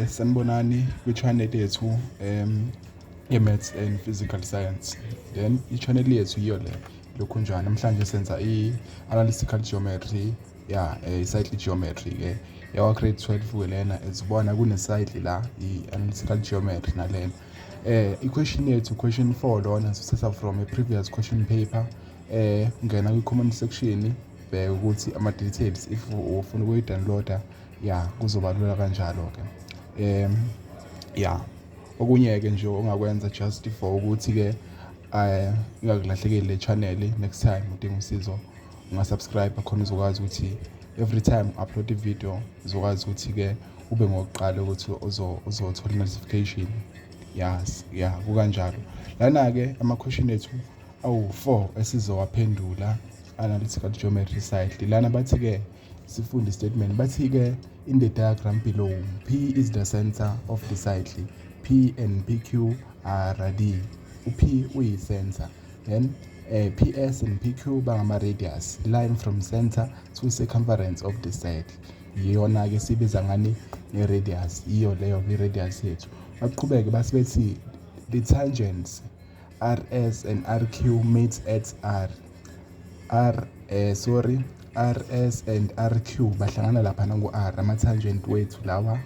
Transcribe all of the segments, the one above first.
Sanibonani kwi-channel yethu ye-Maths and Physical Science. Then i-channel yethu yiyo le lokhunjana. Namhlanje senza i-analytical geometry, i-cyclic geometry ke. Yawa grade 12 lena ezibona kune-cycle la i-analytical geometry nalena. I-question yethu question 4 lona sithatha from a previous question paper. Ungena kwi-comment section bheka ukuthi ama-details if ufuna ukuyi-downloada kuzoba lula kanjalo ke. Okunye ke nje ongakwenza just for ukuthi ke ingakulahlekeli le channel. Next time udinga usizo ungasubscribe khona uzokwazi ukuthi every time upload i-video uzokwazi ukuthi ke ube ngokuqala ukuthi uzothola notification. Kukanjalo lana ke ama-question ethu awu-4 esizowaphendula analytical geometry cycle. Lana bathi ke sifunde statement bathi ke in the diagram below P is the center of the cycle. P and PQ are D. P uyi-center, then PS and PQ bangama radius, line from center to circumference of the cycle. Yiyona ke sibiza ngani ne-radius, iyo leyo i-radius yethu. Baqhubeke basibethi the tangents RS and RQ meet at RS and RQ bahlangana laphana ku-R. Ama-tangent wethu lawa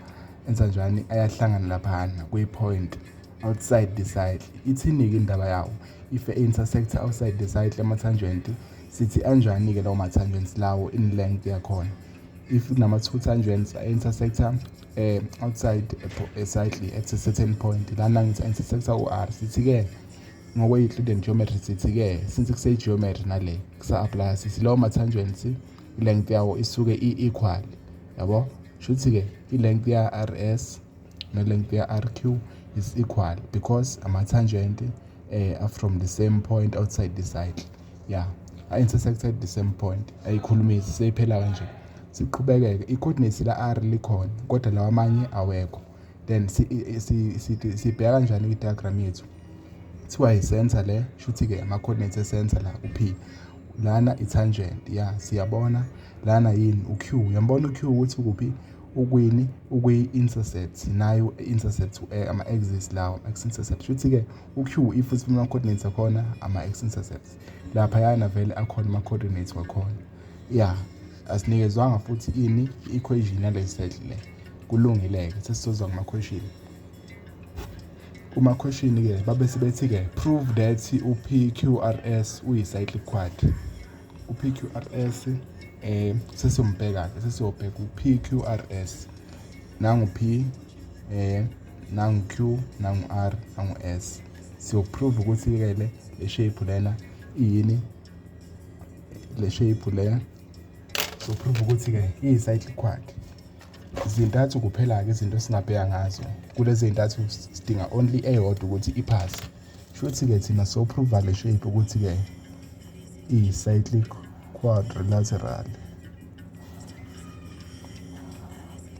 enza njani ayahlangana laphana kwi-point outside the cycle. Ithini-ke indaba yawo if intersector outside the cycle ama-tangent sithi anjani ke lawo ma-tangents lawo in length yakhona. If nama-two tangents intersector outside a cycle at a certain point, lana ngithi intersector u-R sithi ke ngokwe-Euclidean geometry sithi ke since kuse-geometry nale kusa-apply sithi lawo ma-tangents i-length yawo isuke i-equal, yabo. Shuthi ke i-length ya-RS ne-length ya-RQ is equal because ama-tangent are from the same point outside the cycle. I-intersected the same point. Ayikhulumisi seyiphela kanje. Siqhubeke i-coordinates la-R likhona kodwa lawa amanye awekho. Then sibheka kanjani i-diagram yethu? Kuthiwa i-center le shuthi ke ama-coordinates e-center la u-P. Lana i-tangent siyabona lana yini u-Q. Uyambona u-Q ukuthi ukuphi ukwini ukwi-intercept nayo intercept ama-axis lawo x-intercept. Shuthi ke u-Q if sifuna ama-coordinates akhona ama-x-intercepts lapha yana vele akhona ama-coordinates wakhona. Asinikezwanga futhi ini i-equation yale cycle le. Kulungile-ke sesizoza kuma-question. Kuma-question ke babe sebethi ke prove that u-PQRS uyi-cyclic quad. U-PQRS sesiyombheka ke sesiyobheka u-PQRS nangu P nangu Q nangu R nangu S. Siyoprove ukuthi ke le shape lena iyini le shape le. Siyoprove ukuthi ke iyi-cyclic quad. Izintathu kuphela ke izinto singabheka ngazo. Kulezi zintathu sidinga only eyodwa ukuthi iphase. Shuthi ke thina soprove le shape ukuthi ke iyi-cyclic quadrilateral.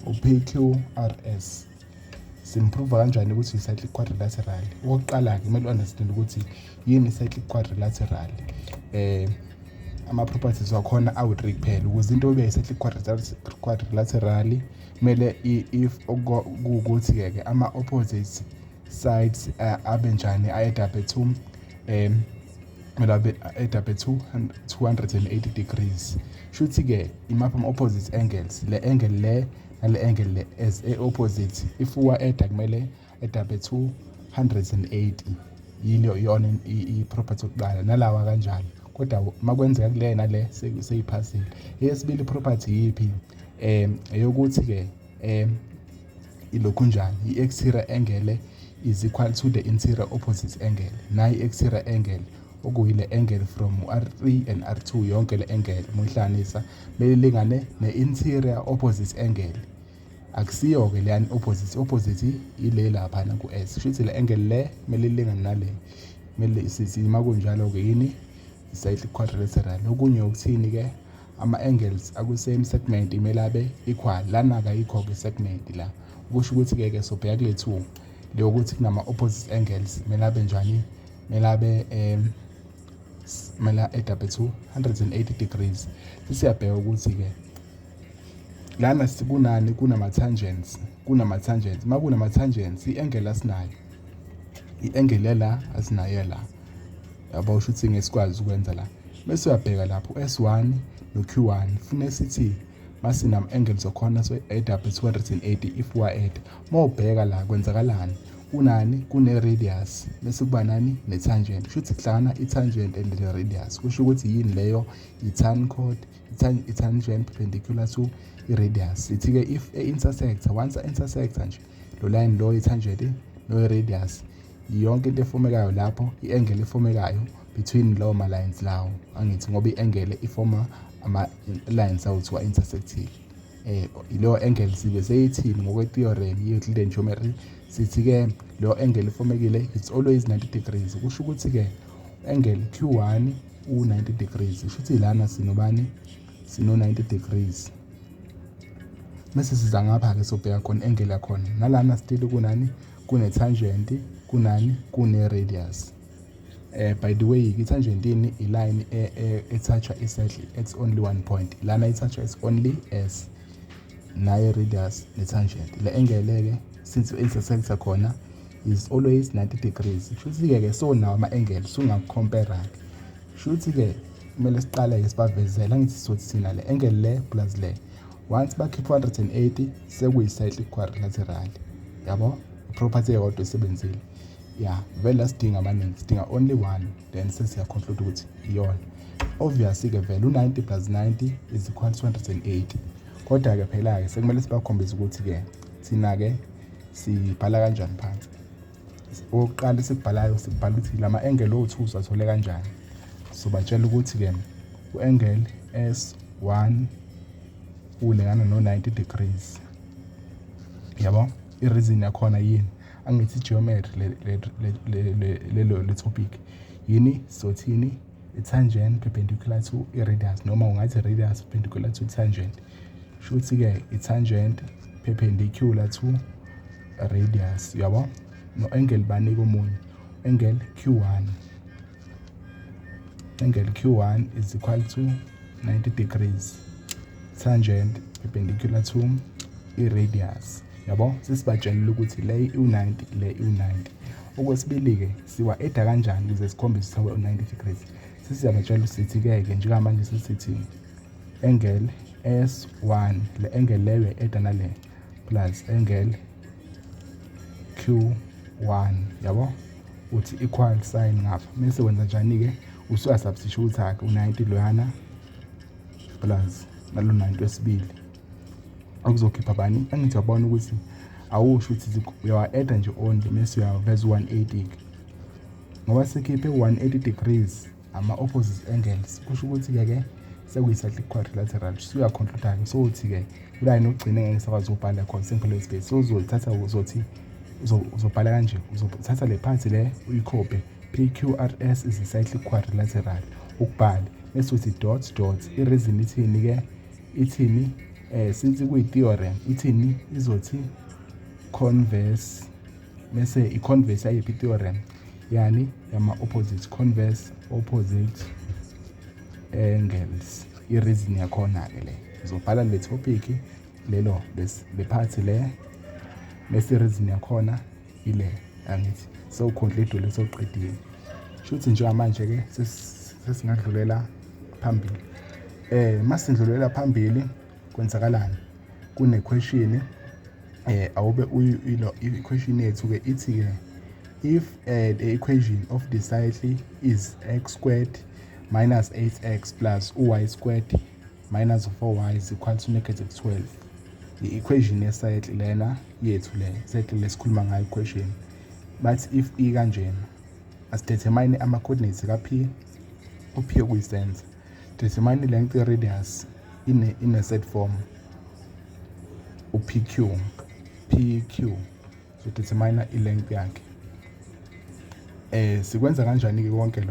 U-PQRS simprove kanjani ukuthi i-cyclic quadrilateral? Okokuqala ke kumele understand ukuthi yini i-cyclic quadrilateral. Ama-properties wakhona awu-3 kuphela. Ukuze into ibe i-cyclic quadrilateral kumele if ukuthi ke ama-opposite sides abe njani ayedabe 280 degrees. Shuthi ke imapha ama-opposite angles. Le angle le nale angle le as opposite if uwa-eda kumele edabe 280. Yilo yona i-property yokuqala nalawa kanjalo. Kodwa makwenzeka kule nale seyiphasile. Eyesibili property yiphi? Eyokuthi ke ilokhunjani i-exterior angle is equal to the interior opposite angle. Nayi i-exterior angle okuyile angle from R3 and R2 yonke le angle moyihlanganisa belilingane ne-interior opposite angle. Akusiyo ke leyani opposite ile lapha na ku-S. Shuthi le angle le kumele ilingane nale. Kumele sisima kunjalo ke yini i-cyclic quadrilateral. Okunye ukuthini ke ama-angles aku-same segment imele abe equal. Lana akayikho ke segment la. Kusho ukuthi ke sobheka kule 2 leyo ukuthi kunama-opposite angles kumele abe njani? Kumele abe kumele edabe 280 degrees. Siyabheka ukuthi ke lana sikunani kunama-tangents uma kunama-tangents i-angle asinayo i-angle la asinayo la yabo usho ukuthi ngesikwazi ukwenza la bese uyabheka lapho S1 no-Q1 fune sithi masinama-angles okhona so-add up 280 if wa-add mawubheka la kwenzakalani kune-radius bese kuba nani ne-tangent kusho ukuthi kuhlangana i-tangent and the-radius kusho ukuthi yini leyo i-tangent perpendicular to i-radius ithi-ke if e-intersector once a-intersector nje lo line lo i-tangent no-radius yonke into efomekayo lapho i-angle efomekayo between lawo ma-lines lawo angithi ngoba i-angle ifoma ama-lines awuthiwa intersective ileyo angle sibe seyithini ngokwe-theorem ye-Euclidean geometry sithi-ke leyo angle efomekile it's always 90 degrees kusho ukuthi-ke angle Q1 u-90 degrees kusho ukuthi lana sinobani sino-90 degrees mase siza ngapha-ke sobheka khona angle yakhona nalana still kunani kune-tangent kune-radius by the way i-tangent ini i-line ethatha i-circle at only one point lana ithatha as only as naye radius ne-tangent le angle-ke since intersector khona is always 90 degrees kusho ukuthi-ke so nawo ama-angle sungakucompare-ke kusho ukuthi-ke kumele siqale-ke sibavezele angithi sothi thina le angle le plus le once bakhipha 180 sekuyi-cyclic quadrilateral yabo property eyodwa esebenzile vele asidinga amaningi sidinga only one then sesiyaconclude ukuthi iyona obviously-ke vele u-90 plus 90 is equal to 280 kodwa-ke phela-ke sekumele sibakhombise ukuthi-ke thina-ke sibhala kanjani phansi okokuqala esikubhalayo sibhala ukuthi lama-angle o-2 sathole kanjani sobatshela ukuthi-ke u-angle S1 ulingana no-90 degrees yabo i-reason yakhona yini angithi geometry le topic yini sothini i-tangent perpendicular to i-radius noma ungathi radius perpendicular to tangent sho ukuthi-ke i-tangent perpendicular to radius yabo no-angle banika omunye angle Q1 is equal to 90 degrees tangent perpendicular to i-radius yabo sesibatshelile ukuthi le u-90 le u-90 okwesibili-ke siwa-eda kanjani ukuze sikhombise sawe u-90 degrees sesiyabatshela sithi-ke njengamanje sesithi angle S1 le angle leyo eda nale plus angle Q1 yabo uthi equal sign ngapha mase wenza njani-ke usuyasubstitute-ke u-90 loyana plus nalo 90 wesibili okuzokhipha bani angithi uyabona ukuthi awusho ukuthi uyawa-eda nje only mase uyaveza u-180 ngoba sikhiphe 180 degrees ama-opposite angles kusho ukuthi-ke sekuyi-cyclic quadrilateral suyaconclude-ke so uthi-ke ulayini okugcine ngeke sakwazi ukubhala khona simple space so uzolithatha uzothi uzobhala kanje uzothatha le phansi le uyikhophe PQRS is a cyclic quadrilateral ukubhala bese uthi dot i-reason ithini-ke ithini since kuyi-theorem ithini izothi converse bese i-converse yayiphi i-theorem yani yama-opposite converse opposite angles i-reason yakhona-ke le uzobhala le topic lelo le phathi le bese i-reason yakhona ile angithi sewuconclude lesoqedile shuthi njengamanje-ke sesingadlulela phambili masindlulela phambili kwenzakalani kune-question awube i-question yethu-ke ithi-ke if the equation of the cycle is x squared minus 8x plus y squared minus 4y is equal to negative 12 i-equation yecycle lena yethu le cycle lesikhuluma ngayo equation but if ikanjena asidetermine ama-coordinates ka-p u-p okuyi-sense determine i-length ye-radius in a set form u-pq so determine i-length yakhe sikwenza kanjani-ke konke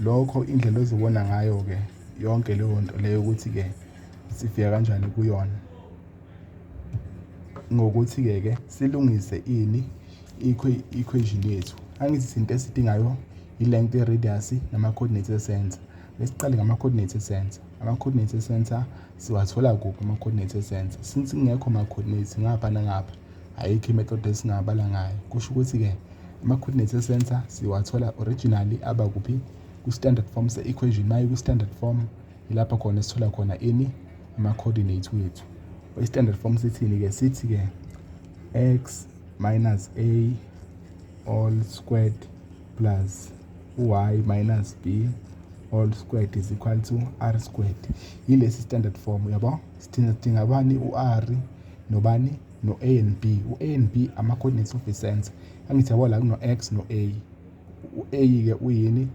lokho indlela ozobona ngayo-ke yonke leyo nto leyo ukuthi-ke sifika kanjani kuyona ngokuthi-ke silungise ini i-equation yethu angithi izinto esidingayo i-length ye-radius nama-coordinates e-center besiqale ngama-coordinates e-center ama-coordinates e-center siwathola kuphi ama-coordinates e-center? Since kungekho ama-coordinates ngapha nangapha, ayikho i-method esingabala ngayo. Kusho ukuthi-ke ama-coordinates e-center siwathola originally aba kuphi? Ku-standard form se-equation. Maye ku-standard form ilapho khona sithola khona ini? Ama-coordinate wethu. I-standard form sithini-ke? Sithi-ke x minus a all squared plus y minus b all squared is equal to r squared. Yilesi standard form, yabo? Sidinga bani? U-r nobani? No-a and b. U-a and b ama-coordinates of i-center. Angithi yabo la kuno-x no-a. U-a-ke uyini?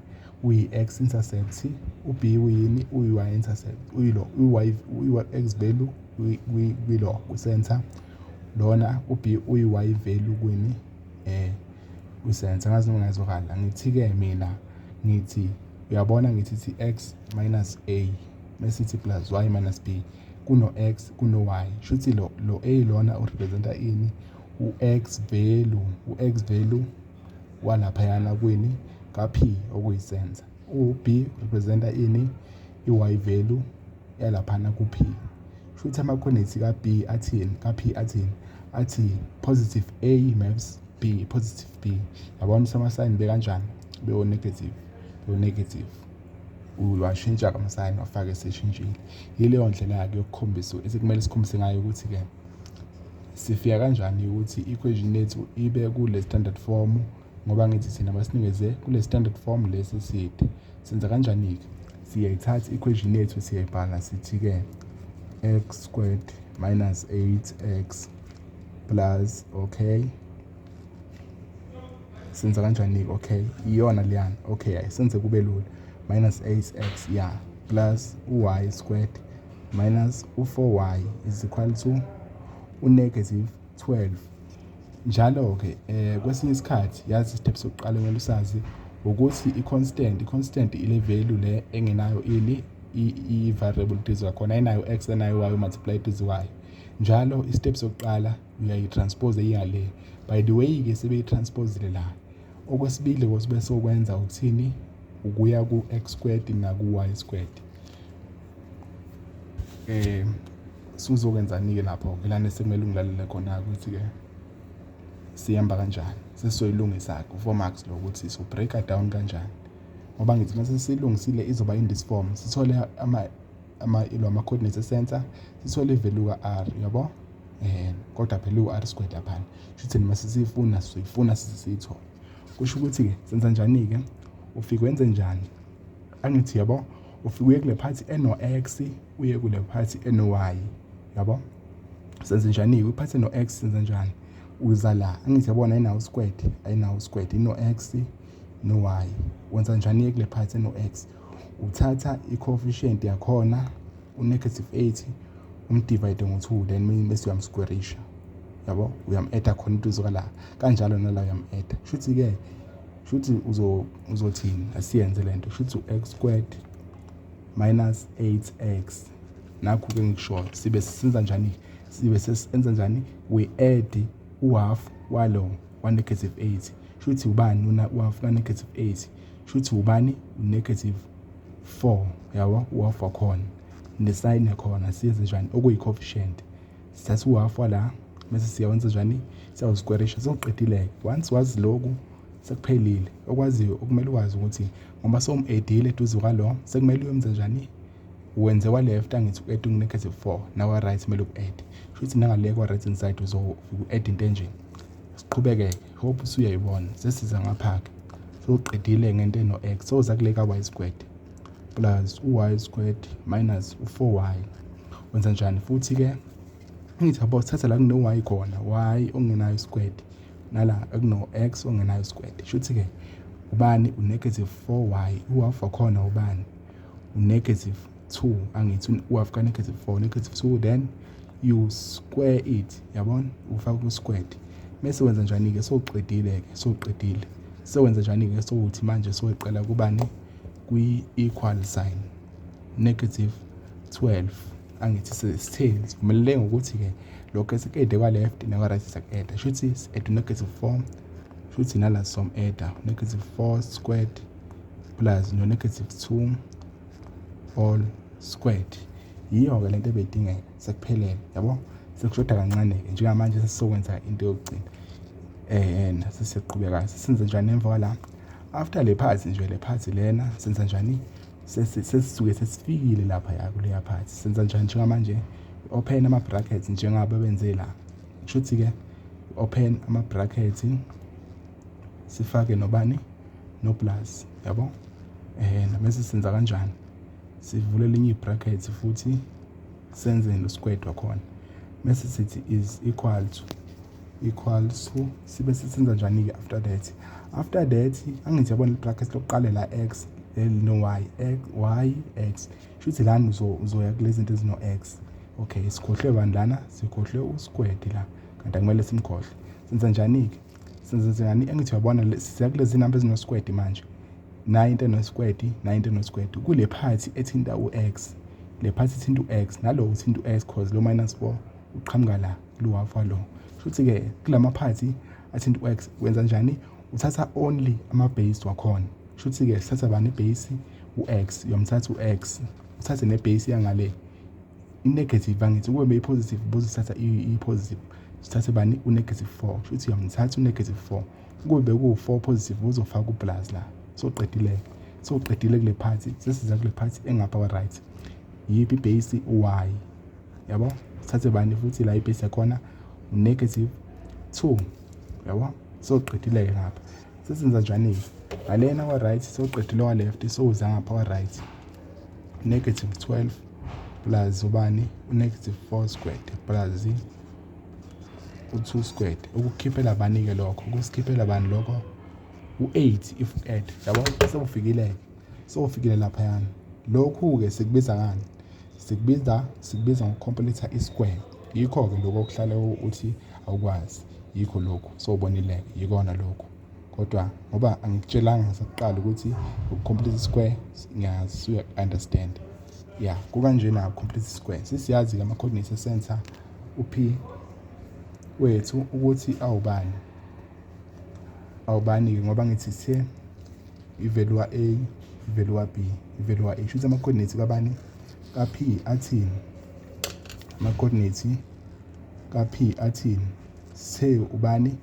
Uyi-x intercept. U-b uyini? Uyi-y intercept. Uyi-x value kwilo kwi-center. Lona u-b uyi-y value kwini? Kwi-center. Ngazi noma ngayizwakala. Ngithi-ke mina ngithi uyabona ngithi x minus a mesithi plus y minus b kuno-x kuno-y. Shuthi lo a lona urepresenta ini? U-x value walaphayana kwini? Ka-p okuyi-center. U-b representa ini? I-y value yalaphana ku-p. Shuthi ama-coordinates ka-b athini? Ka-p athini? Athi positive a maps b, positive b. Yabona ukuthi ama-sign bekanjani? Bewo-negative. Washintsha ama-sign wafaka eseshintshile. Yileyo ndlela-ke yokukhombisa esekumele sikhombise ngayo ukuthi-ke sifika kanjani ukuthi i-equation yethu ibe kule standard form, ngoba ngithi thina basinikeze kule standard form lesi side. Senza kanjani-ke? Siyayithatha i-equation yethu siyayibhala sithi-ke x squared minus 8x plus, okay, senza kanjani-ke? Okay, iyona leyana. Okay, ayisenze kube lula. Minus 8x, yeah, plus u-y squared minus u-4y is equal to u-negative 12. Njalo-ke kwesinye isikhathi yazi istep sokuqala kumele usazi ukuthi i-constant ile value le engenayo ini? I-variable eduze khona ayinayo x enayo y multiply eduze y. Njalo istep sokuqala uyayi-transpose iyale. By the way-ke sebeyi-transposile la. Okwesibili kosibe sokwenza ukuthini? Ukuya ku-x squared naku-y squared. Sizokwenzani-ke lapho-ke lana sekumele ungilalele khona ukuthi-ke sihamba kanjani. Sesizoyilungisa-ke u-4 marks lo ukuthi so-break down kanjani. Ngoba ngithi mase silungisile izoba in this form. Sithole ama-coordinates e-center, sithole i-value ka-r, yabo? Kodwa phela u-r squared laphana. Shuthi mase sizoyifuna siyithole. Kusho ukuthi-ke senza njani-ke? Ufike wenze njani? Angithi yabo, ufike uye kule phathi eno-x uye kule phathi eno-y, yabo? Senze njani-ke? Iphathi eno-x senza njani? Uza la, angithi yabona ayinawo squared, ino-x no-y. Wenza njani-ke kule phathi eno-x? Uthatha i-coefficient yakhona u-negative 8 umdivide ngo-2, then bese uyamsquarisha, yabo? Uyam-adda khona eduze kwala, kanjalo nala uyam-adda. Shuthi uzothini? Asiyenze lento. Shuthi u-x squared minus 8x. Nakho-ke ngikushoyo. Sibe senza njani? We add u-half walo wa-negative 8. Shuthi ubani u-half ka-negative 8? Shuthi ubani? U-negative 4, yabo? U-half wakhona ne-sign yakhona siyenze njani? Okuyi-coefficient. Sithatha u-half wala bese siyawenza njani? Siyawusquarisha. Sewuqedile-ke. Once wazi lokhu sekuphelile. Okwaziyo okumele ukwazi ukuthi ngoba sowum-addile eduze kwalo sekumele uyenze njani? Wenze wa-left angithi u-add ku-negative 4, nawa right kumele uku-add. Shuthi nangale kwa-right hand side uzo-add into enje. Siqhubeke-ke. Hope usuyayibona. Sesiza ngapha-ke. Sewuqedile ngento eno-x. Soza kule ka-y squared plus u-y squared minus u-4y. Wenza njani futhi-ke? Ngithi yabo sithatha la kuno-y khona, y ongenayo squared, nala akuno-x ongenayo squared. Shuthi-ke ubani? U-negative 4y. U-half wakhona ubani? U-negative 2. Angithi u-half ka-negative 4, negative 2, then you square it, yabona? Ufaka ku-squared. Mese wenza njani-ke? Sowuqedile. Sewenza njani-ke? Sowuthi manje soweqela kubani? Kwi-equal sign, negative 12. Angithi sitheni? Sivumelele ngokuthi-ke lokho esikade kwa-left nakwa-right siyaku-adda. Shuthi si-add u-negative 4. Shuthi nala som-adda negative 4 squared plus no-negative 2 all squared. Yiyo-ke lento ebeyidingeka sekuphelele yabo, sekushoda kancane-ke njengamanje sesizokwenza into yokugcina sesiqhubeka senze njani emva kwala. After le part nje, le part lena senza njani, sesisuke sesifikile lapha kuleya part. Senza njani njengamanje, open ama-brackets njengabe benze la, kusho ukuthi-ke open ama-brackets sifake nobani, no plus yabo. Bese senza kanjani, sivule elinye i-bracket futhi senze no-squared wakhona, bese sithi is equal to sibe senza njani-ke after that angithi yabona i-bracket lokuqala la x no y x, shuthi lana uzoya kulezi zinto ezino x. Okay, sikhohlwe bani lana, sikhohlwe u-squared la, kanti akumele simkhohle. Senza njani-ke, angithi uyabona siya kulezi number ezino-squared manje, nayo into eno-squared kule part ethinta u-x, le part ethinta u-x nalo uthinta u-x cause lo -4 uqhamuka la kulo half walo. Futhi-ke kulama part athinta u-x wenza njani, uthatha only ama-base wakhona. Futhi-ke sithatha bani ibase u-x, uyamthatha u-x uthathe nebase yangale i-negative, angithi kube beyi-positive buzothatha i-positive, sithathe bani u-4. Futhi uyamthatha u-4 kube beku-4 positive uzofaka u-plus la. Soqedile kule part, sesiza kule part engapha kwa-right. Yiphi ibase y yabo, sithathe bani futhi la ibase yakhona -2 yabo. Soqedile lapha, sesenza njani ngalena kwa-right, soqedile kwa-left, soza ngapha kwa-right, -12 plus ubani u-4 squared plus u-2 squared. Ukukhiphela bani-ke lokho, ukusikhiphela bani lokho, u-8 if add yabo. Sewufikile laphayana. Lokhu-ke sikubiza ngani, sikubiza ngokucompletha i-square. Yikho-ke lokho okuhlala uthi awukwazi, yikho lokhu sowubonile, yikona lokhu. Kodwa ngoba angikutshelanga ngasokuqala ukuthi uku-complete i-square, ngiyazi uya-understand. Yeah, kukanjena complete i-square. Sesiyazi-ke ama-coordinate center u-P wethu ukuthi awubani-ke, ngoba ngithi sithe i-value A, i-value B, i-value A. Shuthi ama-coordinate kabani, ka-P athini, ama-coordinate ka-P athini, sithe ubani,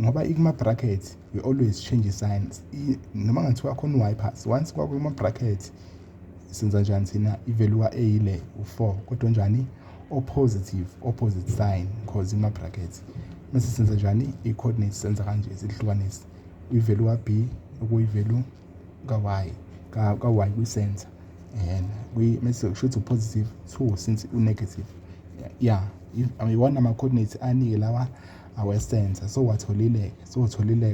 ngoba ikuma-bracket we always change signs. Noma ngathiwa khona y pass, once kwakuma-bracket senza njani thina, i-value A ile u-4 kodwa njani, opposite sign cause ima-bracket. Mase senza njani, i-coordinates senza kanje, zihlukanise i-value B okuyi-value ka-y kwi-center mase kushuthi u-positive 2 since u-negative. Yeah, iwona ama-coordinates anike lawa awe-center. Sowatholile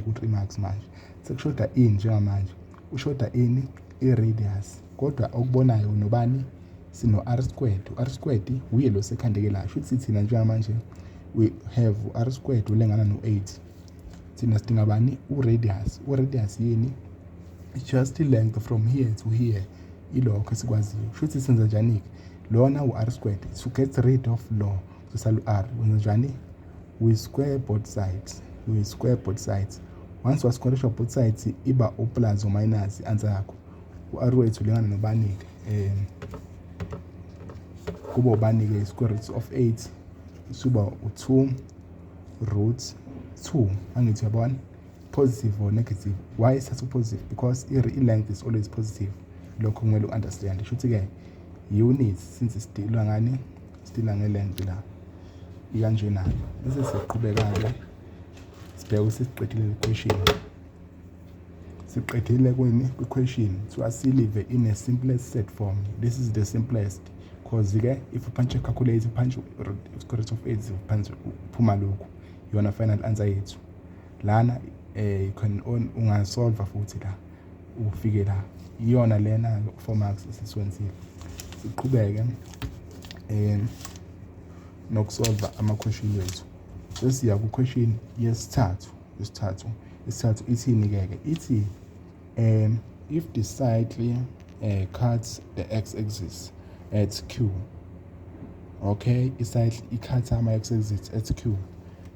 ku-3 marks manje. Sekushoda ini njengamanje, ushoda ini, i-radius. Kodwa okubonayo nobani, sino-r squared. U-r squared uye lo sekhandeke la. Shuthi thina njengamanje we have u-r squared ulengana no-8. Thina sidinga bani, u-radius. U-radius yini, just length from here to here, ilokho esikwaziyo. Shuthi senza njani-ke, lona u-r squared, to get rid of lo kusala u-r, wenza njani, we square both sides. Once wasquaresha both sides iba u-plus o-minus answer yakho. U-r wethu ulingana nobani-ke, kuba ubani-ke square root of 8 suba u-2 root 2. Angithi uyabona, positive or negative. Why isithatha u-positive? Because i-length is always positive. Lokho kumele u-understand. Shuthi-ke units since sidila ngani, sidila nge-length la ikanjena. Bese siqhubeka-ke sibheke ukuthi siqedile i-question. Siqedile kwi-question so asilive in a simplest set form. This is the simplest cause-ke if upunch calculate, upunch square root of 8 uphuma lokhu, yona final answer yethu. Lana you can ungasolve futhi la ufike la, iyona lena 4 marks esiswenzile. Siqhubeke nokusolve ama-question wethu. Sesiya ku-question yesithathu. Isithathu ithini-ke? Ithi if the side cuts the x-axis at q. Okay, iside ikhatha ama-x-axis at q.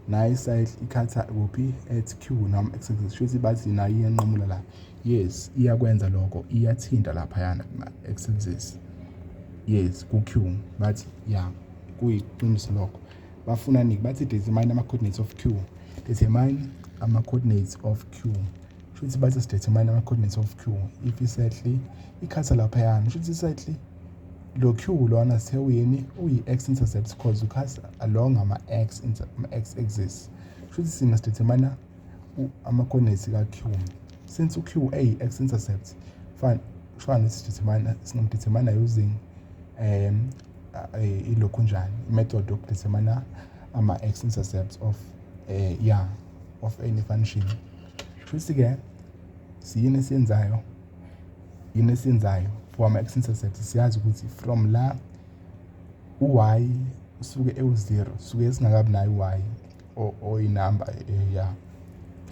Nayo iside ikhatha kuphi, at q noma x-axis. Shuthi bathi nayo iyanqamula la. Yes, iyakwenza lokho, iyathinta laphayana kuma-x-axis. yes ku-Q bathi ya kuyiqiniso lokho bafuna niki bathi determine ama-coordinates of Q, determine ama-coordinates of Q. Shuthi bathi sidetermine ama-coordinates of Q if isetli ikhatha laphayana. Shuthi isetli lo Q lona sithe uyini uyi-x intercept cause ukhasa along ama-x axis. Shuthi sina sidetermine ama-coordinates ka-Q. Since u-Q eyi-x intercept fine singamdetermine using ilokhu njani i-method yokudetermine ama-x intercepts of of any function. Shuthi-ke yini esiyenzayo for ama-x intercepts siyazi ukuthi from la u-y usuke ewu-0 suke singakabi nayo u-y oyinamba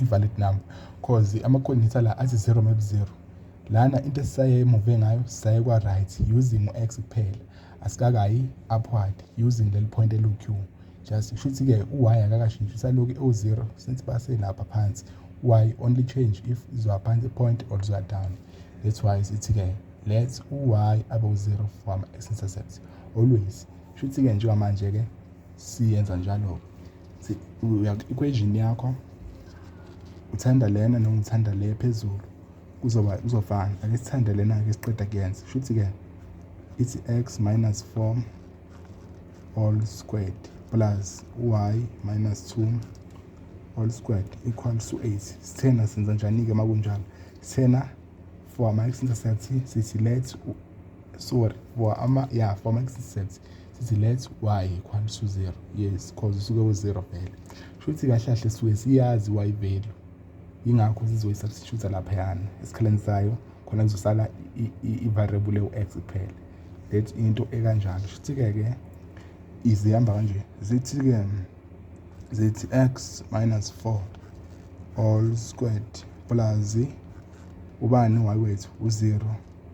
i-valid number cause ama-coordinates la athi 0 maybe 0 lana into esisayemuve ngayo sisaye kwa-right using u-x kuphela asikakayi upward using leli point elu-Q just shuthi-ke u-y akakashintshi usalokhu ewu-0 since baselapha phansi y only change if izoya phansi point or izoya down. That's why sithi-ke let u-y abe u-0 for ama-x intercept always. Shuthi-ke njengamanje-ke siyenza njalo equation yakho uthanda lena noma uthanda le phezulu kuzofana. Ake sithande lena-ke siqeda kuyenza. Shuthi-ke ithi x minus 4 all squared plus y minus 2 all squared equals to 8. Sithena senza njani-ke makunjalo? Sithena for ama-x intercept sithi let for ama-x intercept sithi let y equals to 0. Yes, cause usuke u-0 vele. Shuthi kahle kahle suke siyazi y value yingakho sizoyi-substitute laphayana esikhaleni sayo khona kuzosala i-variable ewu-x kuphela. That into ekanjalo. Shuthi-ke izihamba kanje zithi x minus 4 all squared plus ubani y wethu u-0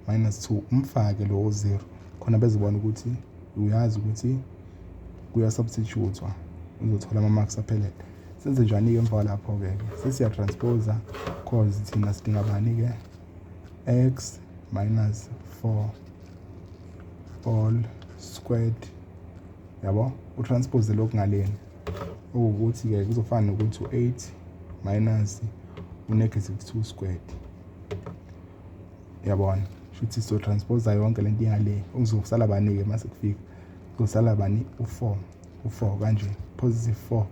minus 2 umfake lo u-0 khona bezobona ukuthi uyazi ukuthi kuyasubstitutwa uzothola ama-marks aphelele. Senze njani-ke emva lapho-ke sesiya-transposa cause thina sidinga bani-ke x minus 4 all squared yabo utranspose lokhu ngaleni ukuthi-ke kuzofana nokuthi u-8 minus u-negative 2 squared yabona. Shuthi sizotranspose yonke lento ingale uzosala bani-ke mase kufika kuzosala bani u-4 kanje positive 4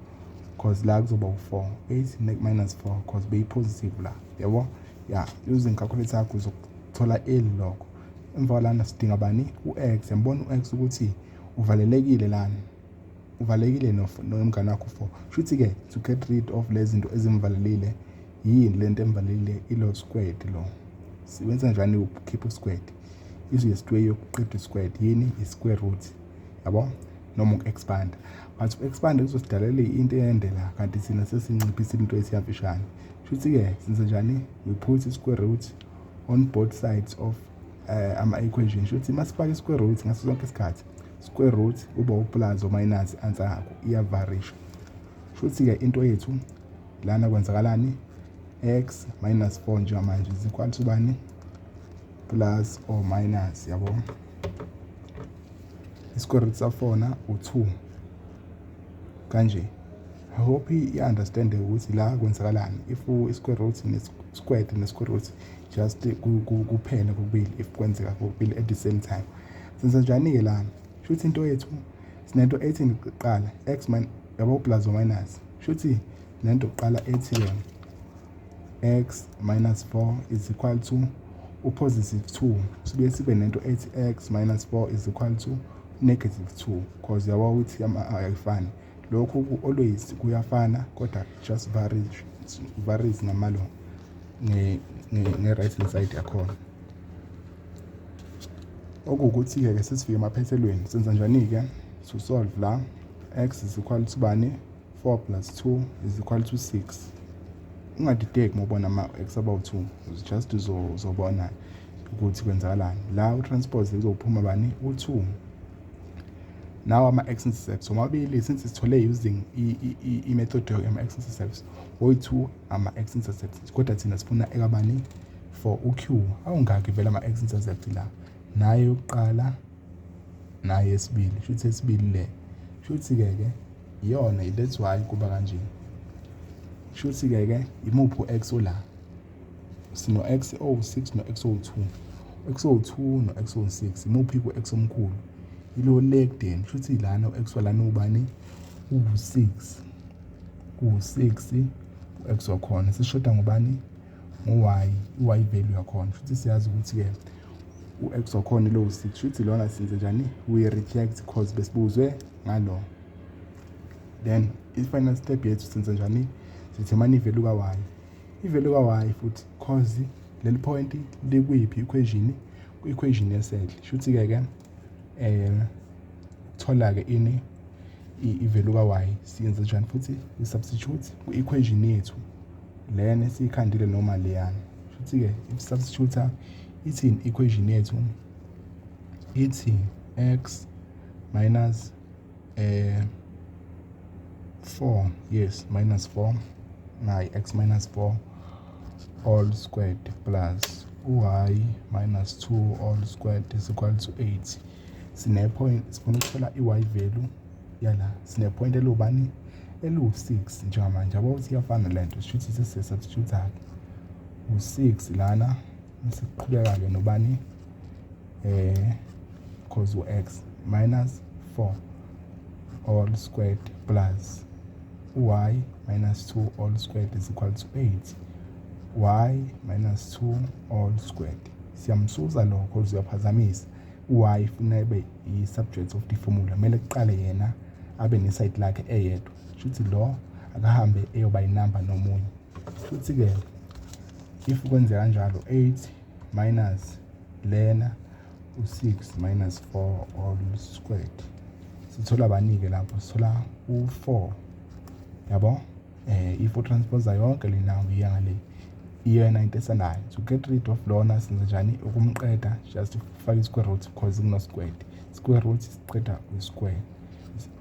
cause la kuzoba u-4 8 minus 4 cause beyi-positive la yabo using calculator yakho uzothola eli lokho. Emva lana sidinga bani u-x yambona u-x ukuthi uvalelekile lana uvalekile nomngane wakho 4. Shuthi-ke to get rid of lezi zinto ezimvalelile yini lento emvalelile ilo squared lo siwenza njani ukeep u-squared izo yesitwe yokuqeda u-squared yini i-square root yabo noma uku-expand but u-expand kuzosidalela into ende la kanti thina sesinciphisile into esiyamfishane. Shuthi-ke senze njani we put i-square root on both sides of ama-equation. Shuthi masifaka i-square root ngaso sonke isikhathi square root uba u-plus or minus answer yakho iyavarisha. Shuthi-ke into yethu lana kwenzakalani x minus 4 njengamanje is equal to bani plus or minus yabo i-square root safona u-2 kanje. I hope i-understand ukuthi la kwenzakalani if i-square root ne-squared ne-square root just kuphela kokubili if kwenzeka kokubili at the same time. Senza njani-ke lana? Shuthi into yethu sinento ethi kuqala x yabo plus or minus. Shuthi lento kuqala ethi x minus 4 is equal to u-positive 2 sibuye sibe nento ethi x minus 4 is equal to negative 2 cause yabo ukuthi ayifani lokhu always kuyafana kodwa just varies ngamalo nge-right hand side yakhona. Okuwukuthi-ke sesifike emaphethelweni senza njani-ke to solve la x is equal to bani 4 plus 2 is equal to 6. Ungadideki mawubona ama-x about 2 just uzobona ukuthi kwenzakalani la u-transpose kuzophuma bani u-2. Now ama-x intercepts omabili since sithole using i-method yama-x intercepts oyi-2 ama-x intercepts kodwa thina sifuna ekabani for u-Q awungaki vele ama-x intercept la naye yokuqala naye esibili shuthi esibili le shuthi ke iyona that's why kuba kanje shuthi ke imuphi x ola sino x o6 no x o2 x02 no x06 imuphi ku x omkhulu ilo leg then shuthi lana x walana ubani u6 ku6 x wakhona sishoda ngobani y value yakhona futhi siyazi ukuthi ke u-x wakhona lo 6 futhi lona senze njani we reject because besibuzwe ngalo then i-final step yethu senze njani sithemana i-value ka-y i-value ka-y futhi cause leli point likwiphi ku-equation yesettle futhi ke thola ke ini i-value ka-y siyenze njani futhi i-substitute ku-equation yethu lena esiyikhandile noma leyana futhi ke if substitute ithi equation yethu ithi x minus 4 yes minus 4 nayi x minus 4 all squared plus y minus 2 all squared is equal to 8 sine point sifuna ukuthola i-y value yala sine point elubani elu6 njengamanje yabo ukuthi iyafana lento shuthi sesubstitute u6 lana siqhubeka ke nobani cause u-x minus 4 all squared plus y minus 2 all squared is equal to 8 y minus 2 all squared siyamsusa lo cause uyaphazamisa y funa ibe i-subject of the formula kumele kuqale yena abe neside lakhe eyedwa shuthi lo akahambe eyoba inamba nomunye futhi ke if kwenze kanjalo 8 minus lena u6 minus 4 all squared sithola banike lapho sithola u4 yabo if utranspose yonke le number iyangale iyena into esanayo to get rid of lona senze njani ukumqeda just fake square root because kuno square root siqeda u-square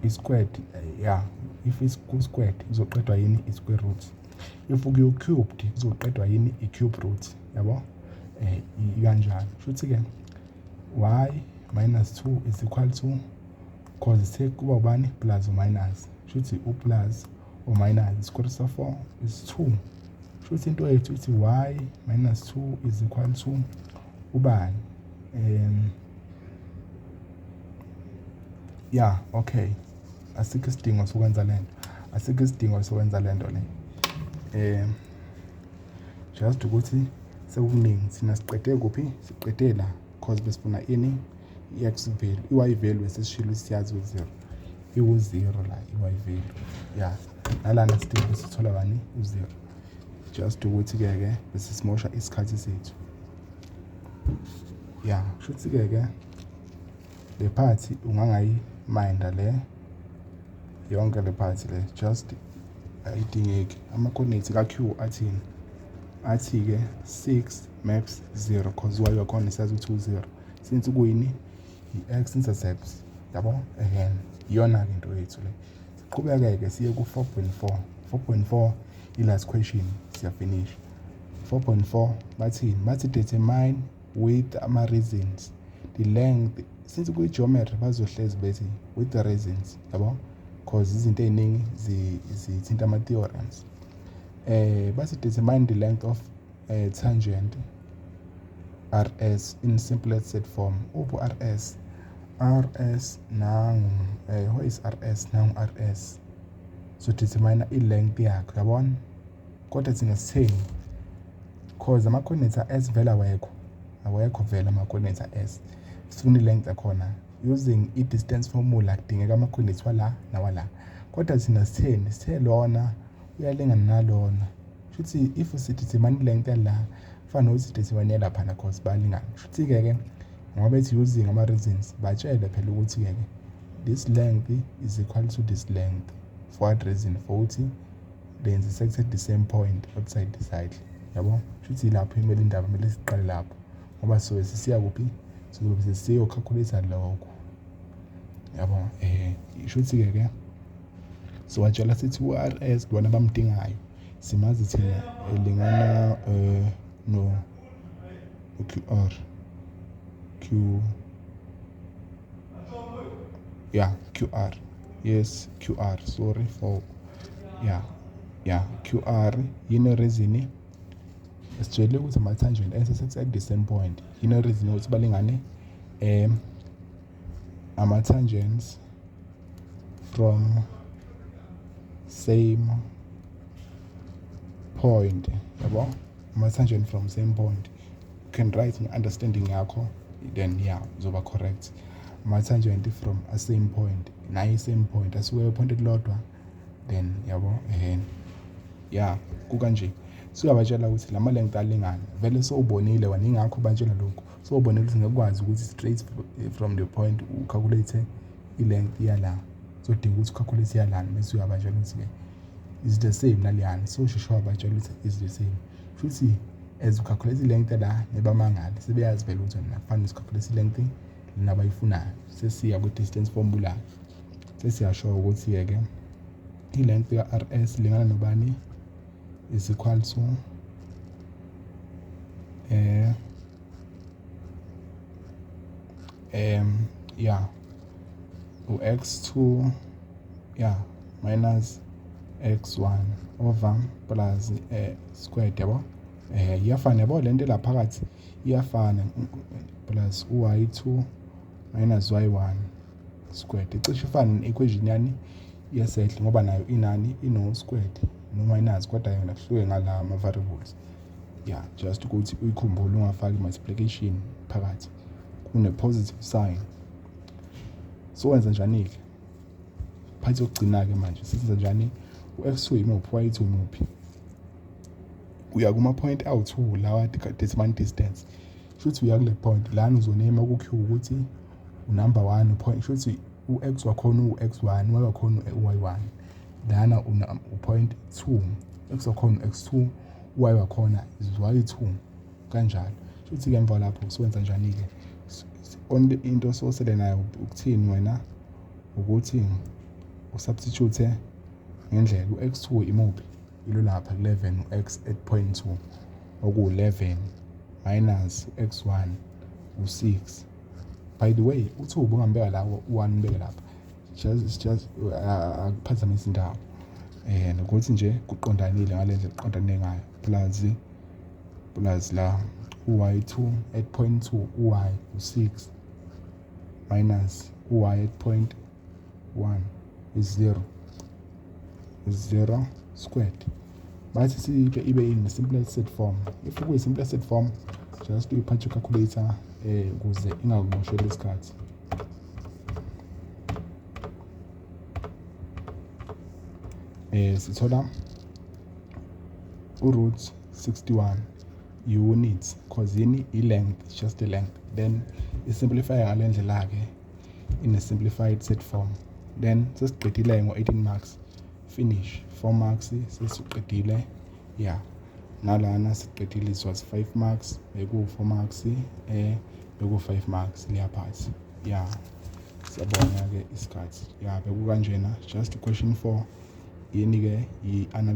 i-squared yeah if is ku-squared izoqedwa yini i-square root if kuyo-cubed izoqedwa yini i-cube root yabo ikanjalo futhi ke y minus 2 is equal to cause sekuba ubani plus or minus futhi u-plus or minus square root of 4 is 2 futhi into yethu ithi y minus 2 is equal to ubani yeah okay asikho isidingo sokwenza lento le just ukuthi sekuningi thina siqede kuphi siqede la cause besifuna ini i-x value i-y value esishilo siyazi u0 iwu0 la i-y value yeah nalana sidingo sithola bani u0 just ukuthi ke bese simosha isikhathi sethu yeah futhi ke le part ungangayiminda le yonke le part le just ayidingeki ama-coordinates ka-q athi ke 6 max 0 cause y yakhona siyazi ukuthi u0 since kuyini i-x intercept yabo iyona-ke into yethu le siqhubeke-ke siye ku-4.4 4.4 i-last question siyafinish 4.4 bathi determine with ama-reasons the length since kuyi-geometry bazohlezi bethi with the reasons yabo cause izinto ey'ningi zithinta ama-theorems bathi determine the length of tangent rs in simplest set form upho rs nangu what is rs nangu rs so determine i-length yakho yabona kodwa thina sitheni cause ama-coordinates a-s vele awekho vele ama-coordinates a-s sifuna i-length yakhona using i-distance formula kudingeka ama-coordinates wala nawala kodwa thina sithe lona uyalingana nalona futhi if sidetermine i-length yala fana ukuthi determine yalaphana cause bayalingana futhi-ke ngoba bethi using ama-reasons batshele phela ukuthi-ke this length is equal to this length for what reason for ukuthi they intersect the same point outside the side yabo futhi lapho imele indaba kumele siqale lapho ngoba so sisiya kuphi sobe sesiyo-calculate lokho yabo futhi-ke siwatshela sithi u-rs lona bamdingayo simazi thina elingana no qr q QR. Yes, QR, sorry for QR. Yini reason sijwayele ukuthi ama-tangent ense at the same point. Yini reason ukuthi balingane ama-tangents from same point, yabo, ama-tangent from same point. You can write understanding yakho, then uzoba correct. Ama-tangent from a same point, naye same point, asuke point elilodwa, then yabo kukanje. Suyabatshela ukuthi lama length alingana, vele sowubonile wena, ingakho batshela lokho. Sowubonile ukuthi ngekwazi ukuthi straight from the point ucalculate i-length yala, so udinga ukuthi ucalculate yalana bese uyabatshela ukuthi is the same naliyana. So sheshe wabatshela ukuthi is the same. Futhi as ucalculate i-length la nebamangala sebeyazi vele ukuthi wena kufanele ucalculate i-length nabayifunayo. Sesiya ku-distance formula, sesiyasho ukuthi ke i-length ka-RS lingana nobani is equal to x2 minus x1 over plus squared, yabo. Iyafana yabo lento la phakathi iyafana, plus y2 minus y1 squared icishe ifana ne-equation yani yesehle ngoba nayo inani ino squared no minus, kodwa yona kuhluke ngala ama variables. Just ukuthi uyikhumbule ungafaki multiplication phakathi, kune positive sign. So wenza njani ke phathi yokugcina ke manje sisenza njani? u-x2 imuphi, y2 imuphi? Uya kuma point awu2 lawa determine distance. Futhi uya kule point lana uzonema ku-q ukuthi unumber 1 point, futhi u-x wakhona u-x1, y wakhona u-y1. Lana u-point 2, x wakhona x2, y wakhona is y2, kanjalo. Futhi ke emva lapho siwenza njani ke? Only into sosele nayo ukuthini wena ukuthi usubstitute ngendlela u-x2 imuphi, ilo lapha 11 u-x at point 2 oku-11 minus x1 u-6. By the way, u2 ubungambeka la, u1 mbeke lapha, just akuphazamisa indawo, nokuthi nje kuqondanile ngale ndlela kuqondane ngayo, plus la u-y2 at point 2 u-y u-6 minus u-y at point 1 is 0 squared. Bathi sibe ibe in simplified form. If kuyi simplified form, just uyiphathe calculator ukuze ingakumosheli isikhathi. Sithola u-root 61 units cause yini i-length, just the length, then isimplify ngale ndlela ke in a simplified set form. Then sesiqedile ngo-18 marks, finish. 4 marks sesiqedile, nalana siqedile, it was 5 marks, beku-4 marks, beku-5 marks liyaphansi. Siyabona ke isikhathi, beku kanjena. Just question 4 yini ke i-analysis.